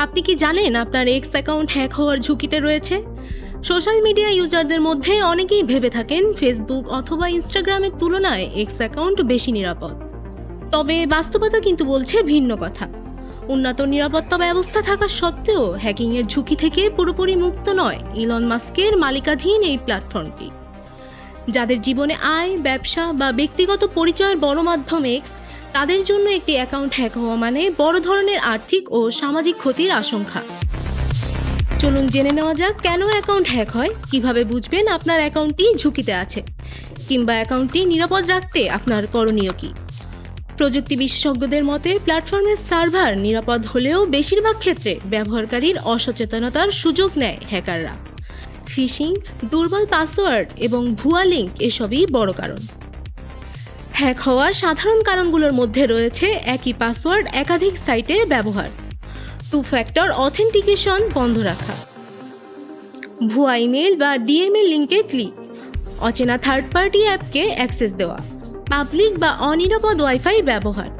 আপনি কি জানেন আপনার এক্স অ্যাকাউন্ট হ্যাক হওয়ার ঝুঁকিতে রয়েছে? সোশ্যাল মিডিয়া ইউজারদের মধ্যে অনেকেই ভেবে থাকেন ফেসবুক অথবা ইনস্টাগ্রামের তুলনায় এক্স অ্যাকাউন্ট বেশি নিরাপদ। তবে বাস্তবতা কিন্তু বলছে ভিন্ন কথা। উন্নত নিরাপত্তা ব্যবস্থা থাকা সত্ত্বেও হ্যাকিংয়ের ঝুঁকি থেকে পুরোপুরি মুক্ত নয় ইলন মাস্কের মালিকাধীন এই প্ল্যাটফর্মটি। যাদের জীবনে আয়, ব্যবসা বা ব্যক্তিগত পরিচয়ের বড় মাধ্যম এক্স, তাদের জন্য একটি অ্যাকাউন্ট হ্যাক হওয়া মানে বড় ধরনের আর্থিক ও সামাজিক ক্ষতির আশঙ্কা। চলুন জেনে নেওয়া যাক কেন অ্যাকাউন্ট হ্যাক হয়, কিভাবে বুঝবেন আপনার অ্যাকাউন্টটি ঝুঁকিতে আছে, কিংবা অ্যাকাউন্টটি নিরাপদ রাখতে আপনার করণীয় কী। প্রযুক্তি বিশেষজ্ঞদের মতে প্ল্যাটফর্মের সার্ভার নিরাপদ হলেও বেশিরভাগ ক্ষেত্রে ব্যবহারকারীর অসচেতনতার সুযোগ নেয় হ্যাকাররা। ফিশিং, দুর্বল পাসওয়ার্ড এবং ভুয়া লিঙ্ক এসবই বড় কারণ। হ্যাক হওয়ার সাধারণ কারণগুলোর মধ্যে রয়েছে একই পাসওয়ার্ড একাধিক সাইটে ব্যবহার, টু ফ্যাক্টর অথেন্টিকেশন বন্ধ রাখা, ভুয়া ইমেল বা ডিএমএল লিঙ্কে ক্লিক, অচেনা থার্ড পার্টি অ্যাপকে অ্যাক্সেস দেওয়া, পাবলিক বা অনিরাপদ ওয়াইফাই ব্যবহার।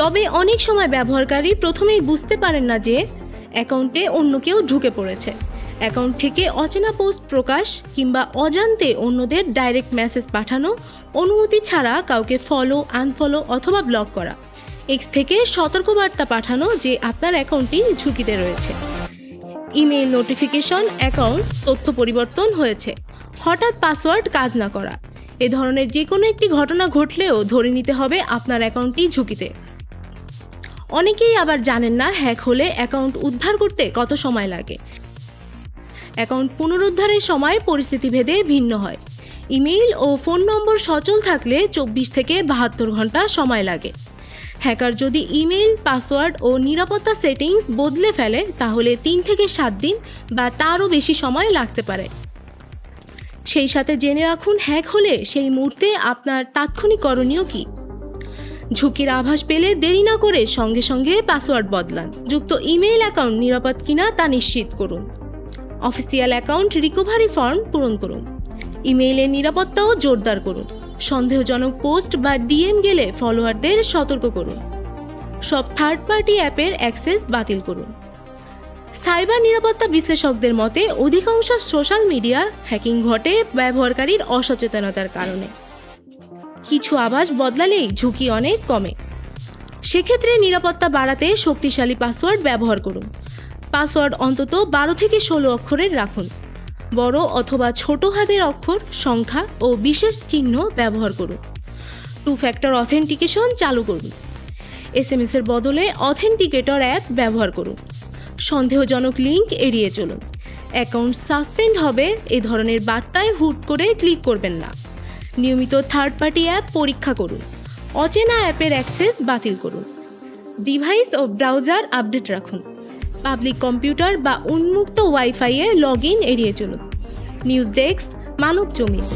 তবে অনেক সময় ব্যবহারকারী প্রথমেই বুঝতে পারেন না যে অ্যাকাউন্টে অন্য কেউ ঢুকে পড়েছে। অ্যাকাউন্ট থেকে অচেনা পোস্ট প্রকাশ কিংবা অজান্তে অন্যদের ডাইরেক্ট মেসেজ পাঠানো, অনুমতি ছাড়া কাউকে ফলো, আনফলো অথবা ব্লক করা, এক্স থেকে সতর্কবার্তা পাঠানো যে আপনার অ্যাকাউন্টটি ঝুঁকিতে রয়েছে, ইমেইল নোটিফিকেশন অ্যাকাউন্ট তথ্য পরিবর্তন হয়েছে, হঠাৎ পাসওয়ার্ড কাজ না করা। এ ধরনের যে কোনো একটি ঘটনা ঘটলেও ধরে নিতে হবে আপনার অ্যাকাউন্টটি ঝুঁকিতে। অনেকেই আবার জানেন না হ্যাক হলে অ্যাকাউন্ট উদ্ধার করতে কত সময় লাগে। অ্যাকাউন্ট পুনরুদ্ধারের সময় পরিস্থিতি ভেদে ভিন্ন হয়। ইমেইল ও ফোন নম্বর সচল থাকলে 24 থেকে 72 ঘন্টা সময় লাগে। হ্যাকার যদি ইমেইল, পাসওয়ার্ড ও নিরাপত্তা সেটিংস বদলে ফেলে তাহলে 3 থেকে 7 দিন বা তারও বেশি সময় লাগতে পারে। সেই সাথে জেনে রাখুন হ্যাক হলে সেই মুহূর্তে আপনার তাৎক্ষণিক করণীয় কী। ঝুঁকির আভাস পেলে দেরি না করে সঙ্গে সঙ্গে পাসওয়ার্ড বদলান। যুক্ত ইমেইল অ্যাকাউন্ট নিরাপদ কিনা তা নিশ্চিত করুন। অফিসিয়াল অ্যাকাউন্ট রিকভারি ফর্ম পূরণ করুন। ইমেইলের নিরাপত্তাও জোরদার করুন। সন্দেহজনক পোস্ট বা ডিএম গেলে ফলোয়ারদের সতর্ক করুন। সব থার্ড পার্টি অ্যাপের অ্যাক্সেস বাতিল করুন। সাইবার নিরাপত্তা বিশ্লেষকদের মতে অধিকাংশ সোশ্যাল মিডিয়া হ্যাকিং ঘটে ব্যবহারকারীর অসচেতনতার কারণে। কিছু আভাস বদলালেই ঝুঁকি অনেক কমে। সেক্ষেত্রে নিরাপত্তা বাড়াতে শক্তিশালী পাসওয়ার্ড ব্যবহার করুন। পাসওয়ার্ড অন্তত 12 থেকে 16 অক্ষরের রাখুন। বড় অথবা ছোট হাতের অক্ষর, সংখ্যা ও বিশেষ চিহ্ন ব্যবহার করুন। টু ফ্যাক্টর অথেন্টিকেশন চালু করুন। এসএমএসের বদলে অথেন্টিকেটর অ্যাপ ব্যবহার করুন। সন্দেহজনক লিঙ্ক এড়িয়ে চলুন। অ্যাকাউন্ট সাসপেন্ড হবে এ ধরনের বার্তায় হুট করে ক্লিক করবেন না। নিয়মিত থার্ড পার্টি অ্যাপ পরীক্ষা করুন। অচেনা অ্যাপের অ্যাক্সেস বাতিল করুন। ডিভাইস ও ব্রাউজার আপডেট রাখুন। পাবলিক কম্পিউটার বা উন্মুক্ত ওয়াইফাইয়ে লগ ইন এড়িয়ে চলুন। নিউজ ডেস্ক, মানব জমিন।